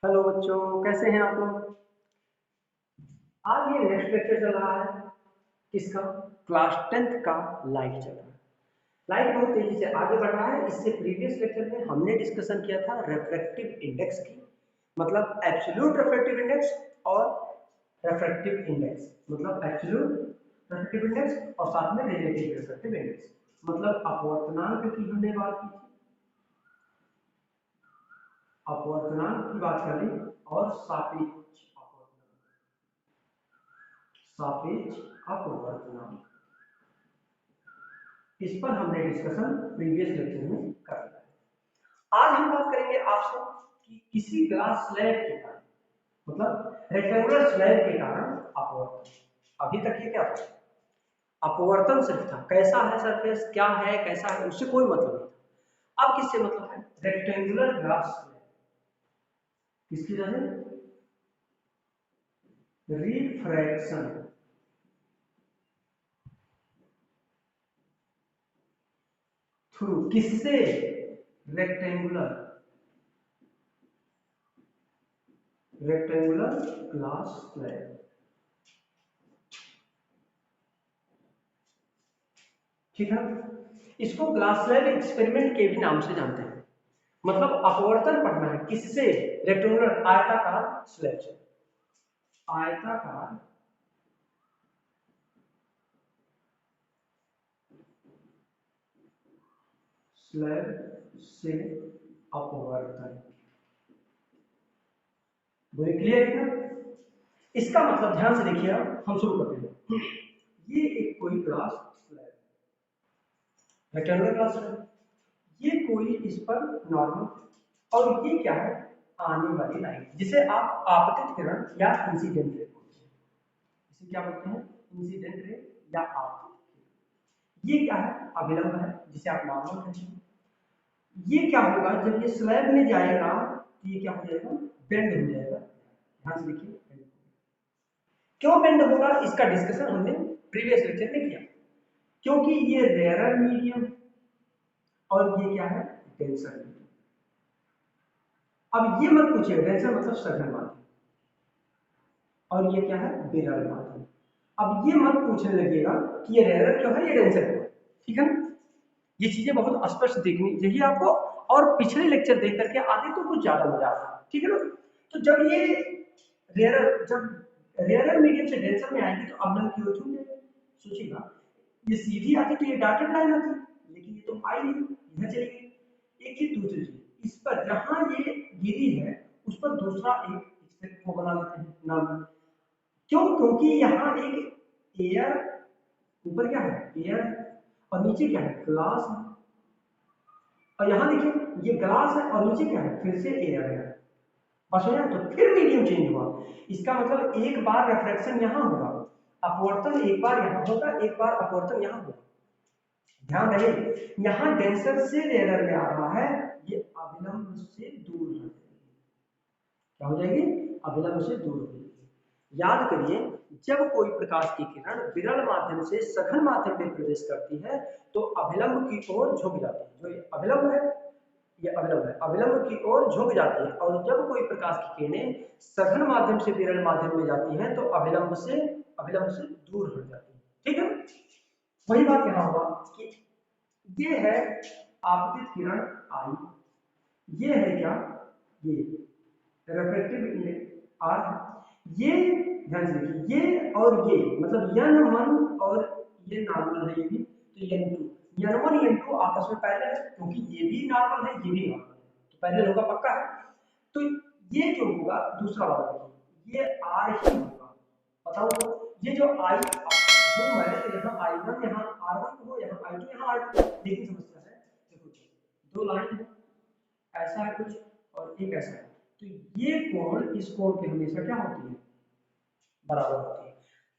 Hello बच्चों, कैसे हैं आप लोग। आज ये नेक्स्ट लेक्चर चल रहा है। किसका? क्लास 10th का लाइट चल रहा है। लाइट बहुत तेजी से आगे बढ़ रहा है। इससे प्रीवियस लेक्चर में हमने डिस्कशन किया था रिफ्रैक्टिव इंडेक्स की, मतलब एब्सोल्यूट रिफ्रैक्टिव इंडेक्स और रिफ्रैक्टिव इंडेक्स, मतलब एब्सोल्यूट रिफ्रैक्टिव इंडेक्स और साथ में रिलेटिव रिफ्रैक्टिव इंडेक्स, मतलब अपवर्तनांक की हमने बात की थी, अपवर्तनांक की बात करी और सापेक्ष सापेक्ष अपवर्तनांक, इस पर हमने डिस्कशन प्रीवियस लेक्चर में कर लिया है। आज हम बात करेंगे आपसे कि किसी ग्लास स्लैब के कारण, मतलब रेक्टेंगुलर स्लैब के कारण अपवर्तन। अभी तक ये क्या था? अपवर्तन सिर्फ था, कैसा है सरफेस, क्या है, कैसा है, उससे कोई मतलब नहीं था। अब किससे मतलब है? Rectangular glass slab. किसकी वजह से? रिफ्रैक्शन थ्रू किससे? Rectangular glass slab. ठीक है, इसको ग्लास स्लैब एक्सपेरिमेंट के भी नाम से जानते हैं। मतलब अपवर्तन पढ़ना है किससे? रेक्टेंगुलर आयताकार स्लैब से। आयताकार स्लैब से अपवर्तन। बोले क्लियर है ना? इसका मतलब ध्यान से देखिए, हम शुरू करते हैं। ये एक कोई glass slab, rectangular glass slab, ये कोई इस पर नॉर्मल, और ये क्या है? आने वाली लाइट, जिसे आप आपतित किरण या इंसिडेंट रे बोलते हैं। इसे क्या बोलते हैं? इंसिडेंट रे या आपतित। ये क्या है? अभिलंब है, जिसे आप नॉर्मल कहते हैं। ये क्या होगा जब ये स्लैब में जाएगा, तो ये क्या हो जाएगा? बेंड हो जाएगा। ध्यान से देखिए, क्यों बेंड होगा इसका डिस्कशन हमने प्रीवियस लेक्चर में किया। क्योंकि ये रेयरर मीडियम और ये क्या है? Denser medium. अब ये मत पूछिए, डेंसर मतलब सघन माध्यम, और ये क्या है? विरल माध्यम। अब ये मत पूछने लगेगा कि ये रेयरर क्यों है, ये डेंसर क्यों है। ठीक है ना? ये चीजें बहुत स्पष्ट दिखनी चाहिए आपको, और पिछले लेक्चर देख करके आते तो कुछ ज्यादा मजा आता। ठीक है ना? तो जब रेयरर मीडियम से डेंसर में आएगी तो अम्लन की ओर झुक जाएगी। सोचिएगा, ये सीधी आती तो ये डॉटेड लाइन आती, लेकिन ये तो आई नहीं, इधर चली गई। एक चीज, दूसरी चीज, इस पर जहां ये गिरी है उस पर दूसरा एक स्पेक्ट को बना लेते हैं नाम। क्यों? क्योंकि यहाँ एक एयर, ऊपर क्या है? एयर, और नीचे क्या है? ग्लास है। और यहाँ देखिए, ये ग्लास है और नीचे क्या है? फिर से एयर है। बस हो जाए, तो फिर मीडियम चेंज हुआ। इसका मतलब एक बार रिफ्रैक्शन यहाँ होगा, अपवर्तन एक बार यहाँ होगा, एक बार अपवर्तन यहाँ होगा। ध्यान रहे, यहाँ डेंसर से रेयरर में आ रहा है, ये अभिलंब से दूर हो जाएगी। क्या हो जाएगी? अभिलंब से दूर हो जाएगी। याद करिए, जब कोई प्रकाश की किरण विरल माध्यम से सघन माध्यम में प्रवेश करती है तो अभिलंब की ओर झुक जाती है। जो ये अभिलंब है, ये अभिलंब है, अभिलंब की ओर झुक जाती है। और जब कोई प्रकाश की किरणें सघन माध्यम से विरल माध्यम में जाती हैं तो अभिलंब से दूर हट जाती है। ठीक है? वही बात यहाँ हुआ कि ये है आपतित किरण आई, ये है क्या? ये रिफ्रैक्टिव इंडेक्स आर है। ये ध्यान से देखिए, ये और ये मतलब n1 और ये नॉर्मल है, ये भी तो n2, n1 n2 आपस में पहले है, क्योंकि ये भी नॉर्मल है, ये भी नॉर्मल है, तो पहले होगा पक्का है। तो ये जो होगा दूसरा वाला, देखिए ये r ही होगा। बताओ तो, ये जो i जो है, तो यहाँ i1 यहाँ r1 हो, यहाँ i2 यहाँ r2। लेकिन समस्या है, देखो दो लाइन है, ऐसा है कुछ और एक ऐसा है, तो ये कोण इस कोण के हमेशा क्या होती है? बराबर होती है।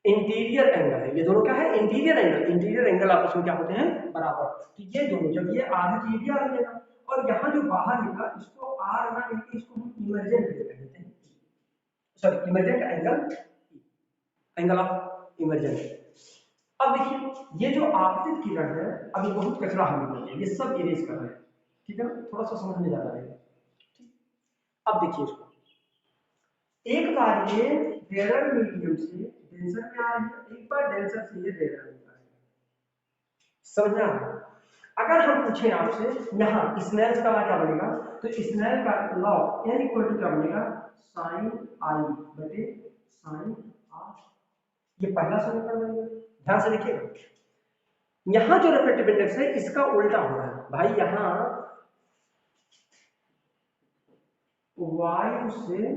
इंटीरियर एंगल है ये दोनों, क्या है? Interior angle. इंटीरियर एंगल आपस में क्या होते हैं? बराबर। तो ये दोनों, जब ये आर है तो ये भी आर लेगा, और यहाँ जो बाहर निकला इसको आर ना कहकर इसको हम इमरजेंट कहते हैं। Sorry, emergent angle, angle of emergent. अब देखिए, ये जो आपतित किरण है, अभी बहुत कचरा हमें मिल गया, ये सब इरेज कर रहे हैं। ठीक है ना? थोड़ा सा समझ में ज्यादा रहेगा। अब देखिए इसको, एक बार ये रेयर मीडियम से डेंसर में आ रही है, एक बार डेंसर से ये रेयर में आ रही है। समझ में आ रहा है? अगर हम पूछे आपसे यहाँ स्नेल्स का लॉ क्या बनेगा, तो स्नेल का लॉ n इक्वल टू क्या बनेगा, साइन आई बटे साइन आर। ये पहला समीकरण बनेगा। ध्यान से देखिएगा, यहाँ जो रिफ्रैक्टिव इंडेक्स है इसका उल्टा हो रहा है भाई। यहाँ वायु से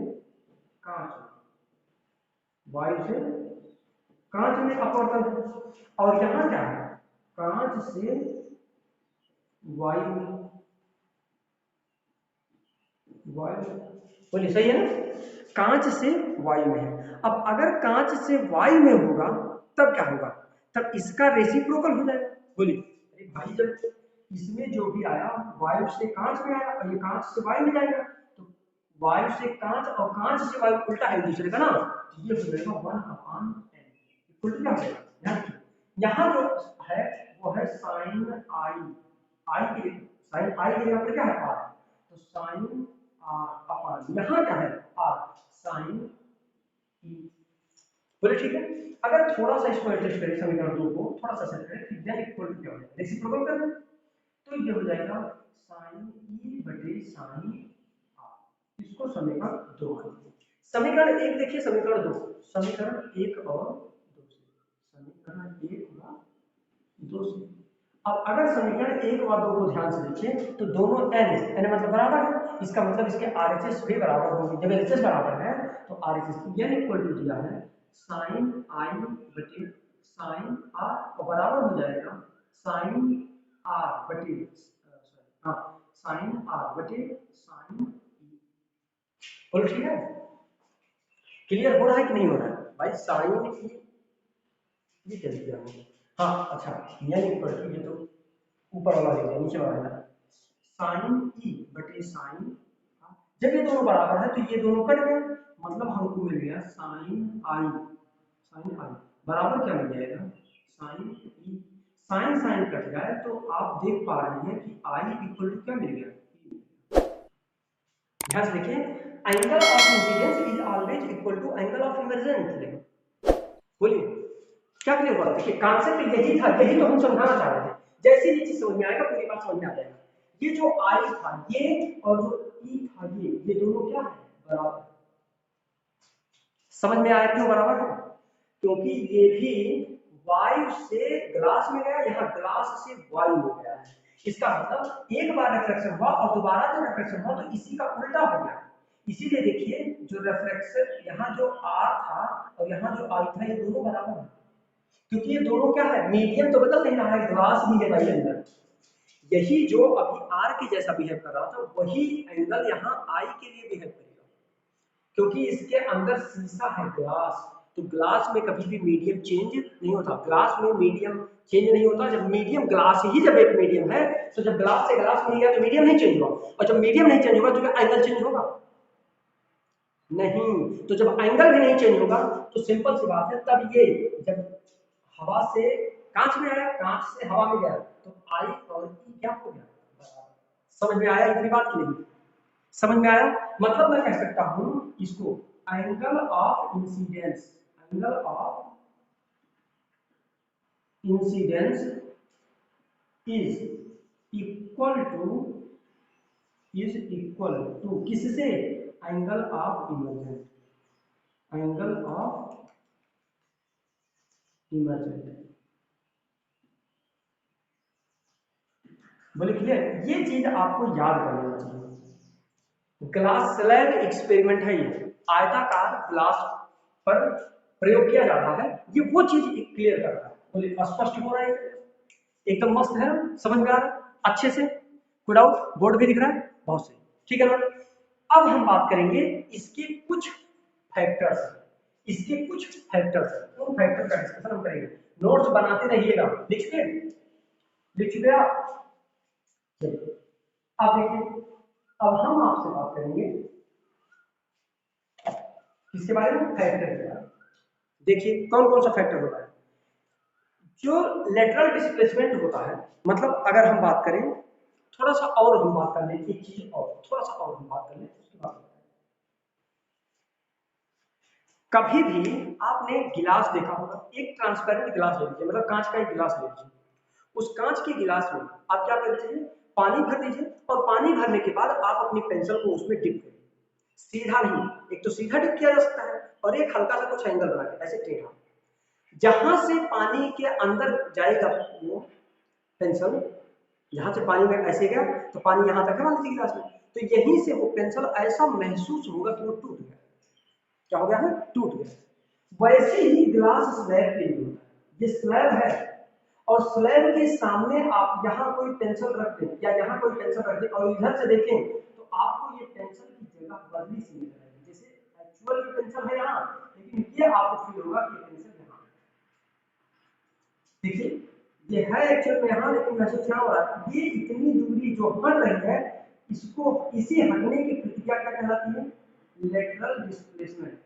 कांच, वायु से कांच में अपवर्तन है, और यहाँ क्या है, कांच से वायु में, वायु, बोलिए सही है ना, कांच से वायु में है। अब अगर कांच से वायु में होगा तब क्या होगा, तब इसका रेसिप्रोकल हो जाएगा। बोलिए अरे भाई, जब इसमें जो भी आया वायु से कांच में आया और ये कांच से वायु में जाएगा, तो वायु से कांच और कांच से वायु उल्टा है एक दूसरे का ना, तो ये हो जाएगा 1/n इक्वल टू क्या हो जाएगा। यहाँ जो है वो है साइन आई, आई के साइन आई के यहाँ पर क्या है आर, तो साइन आर अपान यहाँ क्या है आर साइन ई। बोले ठीक है। अगर थोड़ा सा इसको एडजस्ट करें समीकरण 2 को थोड़ा सा सेट करें, फिर इक्वल टू क्या हो जाएगा, रेसिप्रोकल करना, तो ये हो जाएगा साइन ई बटे साइन आर। इसको समीकरण 2 मानिए। समीकरण 1 देखिए, समीकरण 2, समीकरण 1 और 2 से, समीकरण 1 और 2 से। अब अगर समीकरण 1 और 2 को ध्यान से देखें तो दोनों n मतलब बराबर है, इसका मतलब इसके RHS भी बराबर होंगे। जब LHS बराबर है तो RHS n इक्वल टू दिया है साइन आई बटे साइन आर, और बराबर हो जाएगा साइन आर बटे हाँ साइन आर बटे साइन ई। बोलो ठीक है, क्लियर हो रहा है कि नहीं हो रहा है भाई। साइन ई ये क्या लिख दिया हमने, हाँ अच्छा, n इक्वल टू, ये तो ऊपर वाला लिख दिया, नीचे वाला है साइन ई बटे साइन। जब ये दोनों बराबर है तो ये दोनों कट गए, मतलब हमको मिल गया साइन आई, साइन आई बराबर क्या मिल जाएगा साइन ई। साइन साइन कट जाए तो आप देख पा रहे हैं कि आई इक्वल टू क्या मिल गया। ध्यान से देखिए, angle of incidence is always equal to angle of emergence. बोलिए क्या क्लियर हुआ। देखिए कॉन्सेप्ट यही था, यही तो हम समझाना चाह रहे थे। जैसे ये चीज समझ में आएगा पूरी बात समझ में आ जाएगा। ये जो आई था ये और जो ई था ये दोनों क्या है, बराबर। समझ में आया क्यों बराबर है, क्योंकि ये भी वायु से ग्लास में गया, यहाँ ग्लास से वायु में गया है। इसका मतलब एक बार रिफ्लेक्शन हुआ और दोबारा जो रिफ्लेक्शन हुआ तो इसी का उल्टा हो गया। इसीलिए देखिए जो रिफ्लेक्शन यहाँ जो आर था और यहाँ जो आई था ये दोनों बराबर है, क्योंकि ये दोनों क्या है, मीडियम तो बदल नहीं रहा है, ग्लास भी है भाई अंदर। यही जो अभी आर के जैसा बिहेव कर रहा था वही एंगल यहाँ आई के लिए बिहेव करेगा, क्योंकि इसके अंदर शीशा है ग्लास। तो ग्लास में कभी भी मीडियम चेंज नहीं होता, ग्लास में मीडियम चेंज नहीं होता। जब मीडियम ग्लास ही जब एक मीडियम है तो जब ग्लास से ग्लास मिल गया तो मीडियम नहीं चेंज हुआ, और जब मीडियम नहीं चेंज होगा तो क्या एंगल चेंज होगा, नहीं। तो जब एंगल भी नहीं चेंज होगा तो सिंपल सी बात है, तब ये जब हवा से कांच में आया, कांच से हवा में गया, तो आई और ई क्या हो गया। समझ में आया इतनी बात की नहीं, समझ में आया। मतलब मैं कह सकता हूं इसको angle of incidence, angle of incidence is equal to, is equal to किससे, angle of emergent, angle of emergent. बोले क्लियर। ये चीज आपको याद कर लेना चाहिए। ग्लास स्लैब एक्सपेरिमेंट है ये, आयताकार ग्लास पर प्रयोग किया जाता है, ये वो चीज क्लियर करता है। बोले स्पष्ट हो रहा है, एकदम मस्त है, समझ में आ रहा है अच्छे से, कोई डाउट, बोर्ड भी दिख रहा है बहुत सही, ठीक है ना। अब हम बात करेंगे इसके कुछ फैक्टर्स, इसके कुछ फैक्टर्स, उन फैक्टर का डिस्कशन हम करेंगे। नोट्स बनाते रहिएगा, लिख चुके आप। अब देखिए, अब हम आपसे बात करेंगे किसके बारे में, फैक्टर के बारे में। देखिए कौन कौन सा फैक्टर होता है, जो लेटरल डिस्प्लेसमेंट होता है। मतलब अगर हम बात करें, थोड़ा सा और हम बात कर लें, एक चीज और थोड़ा सा और हम बात कर लें उसके बाद कभी भी आपने गिलास देखा होगा, एक ट्रांसपेरेंट गिलास ले लीजिए, मतलब कांच का एक गिलास ले लीजिए। उस कांच के गिलास में आप क्या कर दीजिए, पानी भर दीजिए, और पानी भरने के बाद आप अपनी पेंसिल को उसमें डिप करिए। सीधा नहीं, एक तो सीधा डिप किया जा सकता है और एक हल्का सा कुछ एंगल बना के ऐसे टेढ़ा। जहां से पानी के अंदर जाएगा वो पेंसिल, जहां से पानी में ऐसे गया तो पानी यहां तक है मान लीजिए गिलास में, तो यहीं से वो पेंसिल ऐसा महसूस होगा कि वो टूट गया। क्या हो गया है, टूट गया। वैसे ही ग्लास स्लैब के लिए होता है। ये स्लैब है और स्लैब के सामने आप यहाँ कोई पेंसिल रख दें या यहाँ कोई पेंसिल रख दें और इधर से देखें तो आपको ये पेंसिल की जगह बदली सी नजर आएगी, जैसे एक्चुअल पेंसिल है यहाँ, लेकिन ये आपको फील होगा कि पेंसिल यहाँ है। देखिए ये है एक्चुअल में यहाँ, लेकिन महसूस क्या हो रहा है, ये इतनी दूरी जो हट रही है, इसको इसे हटने की प्रक्रिया क्या कहलाती है, लेटरल डिस्प्लेसमेंट।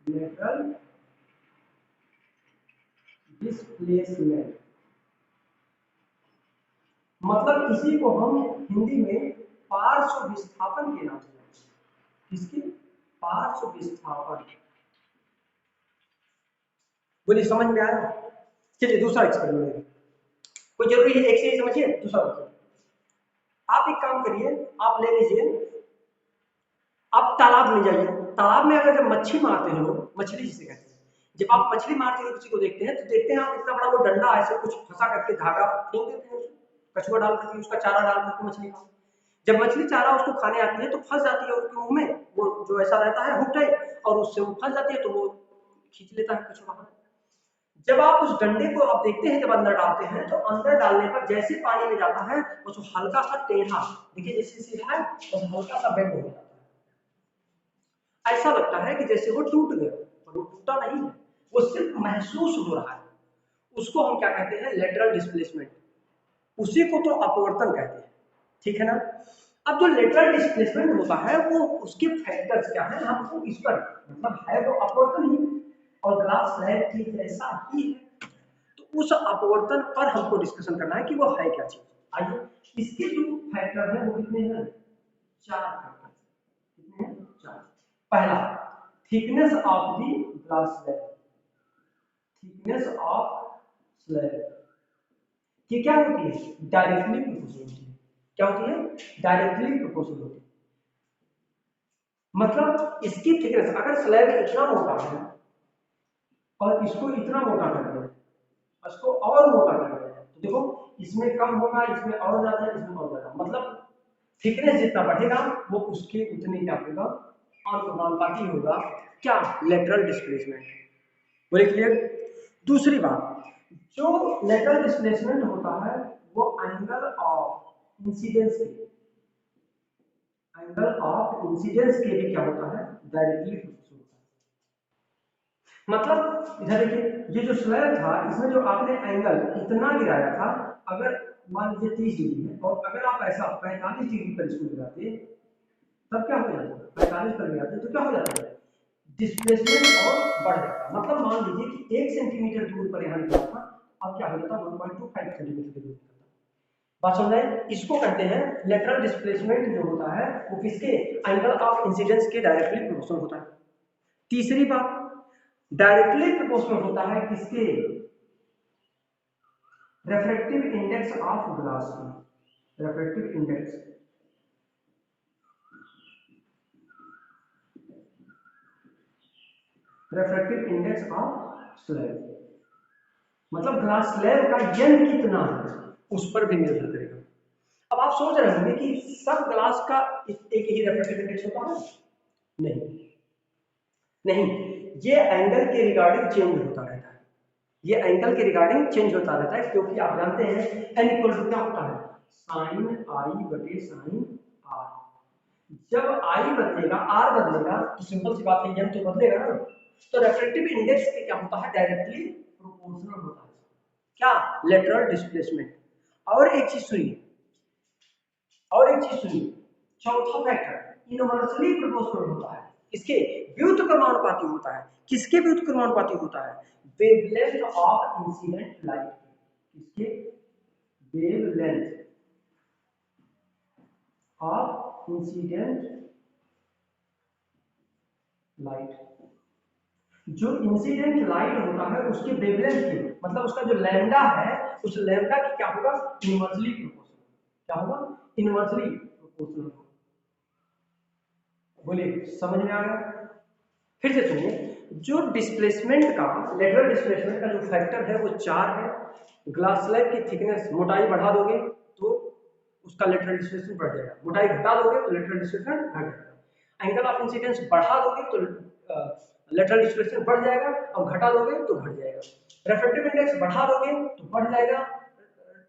लेटरल डिस्प्लेसमेंट मतलब इसी को हम हिंदी में पार्श्व विस्थापन के नाम से जानते हैं। किसकी, पार्श्व विस्थापन। बोलिए समझ में आया। चलिए दूसरा एक्सपेरिमेंट, कोई जरूरी है एक से ही समझिए, दूसरा बताइए। आप एक काम करिए, आप ले लीजिए, आप तालाब में जाइए। तालाब में अगर जब मच्छी मारते हैं लोग, मछली जिसे कहते हैं, जब आप मछली मारते हुए किसी को देखते हैं तो देखते हैं आप इतना बड़ा वो डंडा ऐसे कुछ फंसा करके धागा फेंक देते हैं, कछुआ डाल करके उसका चारा डाल करके मछली का, जब मछली चारा उसको खाने आती है तो फंस जाती है उसके मुंह में, वो जो ऐसा रहता है हुक टाइप, और उससे वो फंस जाती है तो वो खींच लेता है कछुआ। जब आप उस डंडे को आप देखते हैं, जब अंदर डालते हैं तो अंदर डालने पर जैसे पानी में जाता है उसको हल्का सा टेढ़ा, देखिए जैसे सीधा है बस हल्का सा बेंड हो जाता है, ऐसा लगता है कि जैसे वो टूट गया, पर वो टूटा नहीं है, वो सिर्फ महसूस हो रहा है। उसको हम क्या कहते हैं, लेटरल डिस्प्लेसमेंट। उसी को तो अपवर्तन कहते हैं, ठीक है ना। अब जो लेटरल डिस्प्लेसमेंट होता है वो उसके फैक्टर्स क्या है, हमको इस पर मतलब है वो अपवर्तन ही, और ग्लास स्लैब की जैसा ही है, तो उस अपवर्तन पर हमको डिस्कशन करना है कि वो है क्या चीज। आइए, इसके जो फैक्टर है वो कितने हैं, चार फैक्टर। कितने हैं, चार। पहला, thickness of the glass slab. Thickness of slab ये क्या होती है, डायरेक्टली प्रोपोर्शनल होती है। क्या होती है, डायरेक्टली प्रोपोर्शनल होती है। मतलब इसकी थिकनेस, अगर स्लैब इतना मोटा है और इसको इतना मोटा कर दिया, इसको और मोटा कर दिया, तो देखो इसमें कम होगा, इसमें और ज्यादा है, इसमें और ज्यादा, मतलब थिकनेस जितना बढ़ेगा वो उसके उतने क्या होगा, अनुपाती होगा। क्या, लेटरल डिस्प्लेसमेंट। बोले क्लियर। दूसरी बात, जो लेटरल डिस्प्लेसमेंट होता है वो एंगल ऑफ इंसिडेंस के, एंगल ऑफ इंसिडेंस के भी क्या होता है, डायरेक्टली प्रोपोर्शनल होता है। मतलब इधर देखिए, ये जो स्लैब था इसमें जो आपने एंगल इतना गिराया था, अगर मान लीजिए 30 डिग्री है और अगर आप ऐसा 45 डिग्री पर इसको गिराते तब क्या हो जाता है, 45 पर गिराते तो क्या हो जाता है, डिस्प्लेसमेंट और बढ़ जाता। मतलब मान लीजिए कि 1 सेंटीमीटर दूर पर यहाँ निकला था, अब क्या हो जाता, 1.25 सेंटीमीटर की दूर निकलता। बात समझ आए। इसको कहते हैं लेटरल डिस्प्लेसमेंट, जो होता है वो किसके, एंगल ऑफ इंसिडेंस के डायरेक्टली प्रोपोर्शनल होता है। तीसरी बात, डायरेक्टली प्रोपोर्शनल होता है किसके, रेफ्रेक्टिव इंडेक्स ऑफ ग्लास की। Refractive index, refractive index of slab, मतलब ग्लास स्लैब का यंग कितना है उस पर भी निर्भर करेगा। अब आप सोच रहे होंगे कि सब ग्लास का एक ही रेफ्रेक्टिव इंडेक्स होता है, नहीं नहीं, ये एंगल के रिगार्डिंग चेंज होता रहता है, ये एंगल के रिगार्डिंग चेंज होता रहता है, क्योंकि आप जानते हैं n इक्वल टू क्या होता है, साइन आई बटे साइन आर। जब आई बदलेगा, आर बदलेगा, तो सिंपल सी बात है n तो बदलेगा ना, तो रेफ्रेक्टिव इंडेक्स पे क्या होता है, डायरेक्टली प्रोपोर्शनल होता है क्या, लेटरल डिस्प्लेसमेंट। और एक चीज सुनिए, और एक चीज सुनिए, चौथा फैक्टर इनवर्सली प्रोपोर्शनल होता है, इसके व्युत्क्रमानुपाती होता है। किसके व्युत्क्रमानुपाती होता है, वेवलेंथ ऑफ इंसिडेंट लाइट। किसके, वेवलेंथ ऑफ इंसिडेंट लाइट। जो इंसिडेंट लाइट होता है उसके वेवलेंथ के, मतलब उसका जो लैम्डा है, उस लैम्डा की क्या होगा, इनवर्सली प्रोपोर्शनल। क्या होगा, इनवर्सली प्रोपोर्शनल। बोलिए समझ में आ गया। फिर से सुनिए, जो डिस्प्लेसमेंट का, लेटरल डिस्प्लेसमेंट का जो फैक्टर है वो 4 है। ग्लास स्लैब की थिकनेस, मोटाई बढ़ा दोगे तो उसका लेटरल डिस्प्लेसमेंट बढ़ जाएगा, मोटाई घटा दोगे तो लेटरल डिस्प्लेसमेंट घट जाएगा। एंगल ऑफ इंसिडेंस बढ़ा दोगे तो लेटरल डिस्प्लेसमेंट बढ़ जाएगा, और घटा दोगे तो घट जाएगा। रेफ्रेक्टिव इंडेक्स बढ़ा दोगे तो बढ़ जाएगा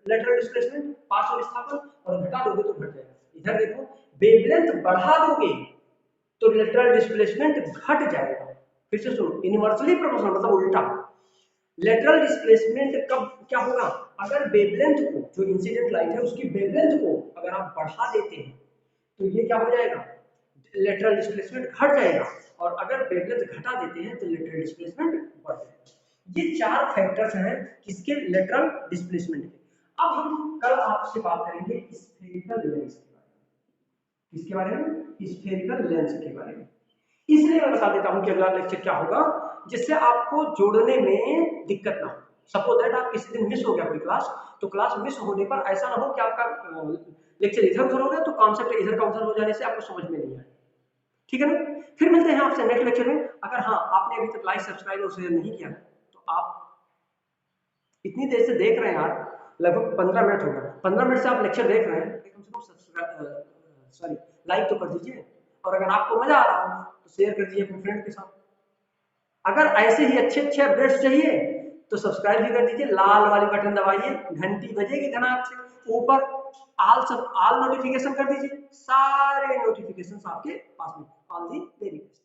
लेटरल डिस्प्लेसमेंट, पार्श्व विस्थापन, और घटा दोगे तो घट जाएगा। इधर देखो, वेवलेंथ बढ़ा दोगे तो लेटरल डिस्प्लेसमेंट घट जाएगा। फिर से सुनो, इनवर्सली प्रोपोर्शनल मतलब उल्टा। लेटरल डिस्प्लेसमेंट कब क्या होगा, अगर वेवलेंथ को, जो इंसिडेंट लाइट है उसकी वेवलेंथ को अगर आप बढ़ा देते हैं तो ये क्या हो जाएगा, लेटरल डिस्प्लेसमेंट घट जाएगा, और अगर वेवलेंथ घटा देते हैं तो लेटरल डिस्प्लेसमेंट बढ़ जाएगा। ये 4 फैक्टर्स हैं किसके, लेटरल डिस्प्लेसमेंट के। अब हम कल आपसे बात करेंगे स्फेरिकल लेंस के बारे में। किसके बारे में, स्फेरिकल लेंस के बारे में। इसलिए मैं बता देता हूं कि अगला लेक्चर क्या होगा, जिससे आपको जोड़ने में दिक्कत ना हो। सपोज दैट आप किसी दिन मिस हो गया कोई क्लास, तो क्लास मिस होने पर ऐसा ना हो कि आपका लेक्चर इधर उधर हो गया तो कॉन्सेप्ट इधर का उधर हो जाने से आपको समझ में नहीं आया। ठीक है ना। फिर मिलते हैं आपसे नेक्स्ट लेक्चर में। अगर हाँ आपने अभी तक लाइक सब्सक्राइब और शेयर नहीं किया है तो आप इतनी देर से देख रहे हैं यार, लगभग 15 मिनट हो गया, 15 मिनट से आप लेक्चर देख रहे हैं, कम से कम सब्सक्राइब, सॉरी, लाइक तो कर दीजिए। और अगर आपको मजा आ रहा हो तो शेयर कर दीजिए अपने फ्रेंड के साथ। अगर ऐसे ही अच्छे अच्छे अपडेट्स चाहिए तो सब्सक्राइब भी कर दीजिए, लाल वाली बटन दबाइए, घंटी बजेगी धनाक से, ऊपर ऑल नोटिफिकेशन कर दीजिए, सारे नोटिफिकेशन आपके पास में, ऑल दी वेरी बेस्ट।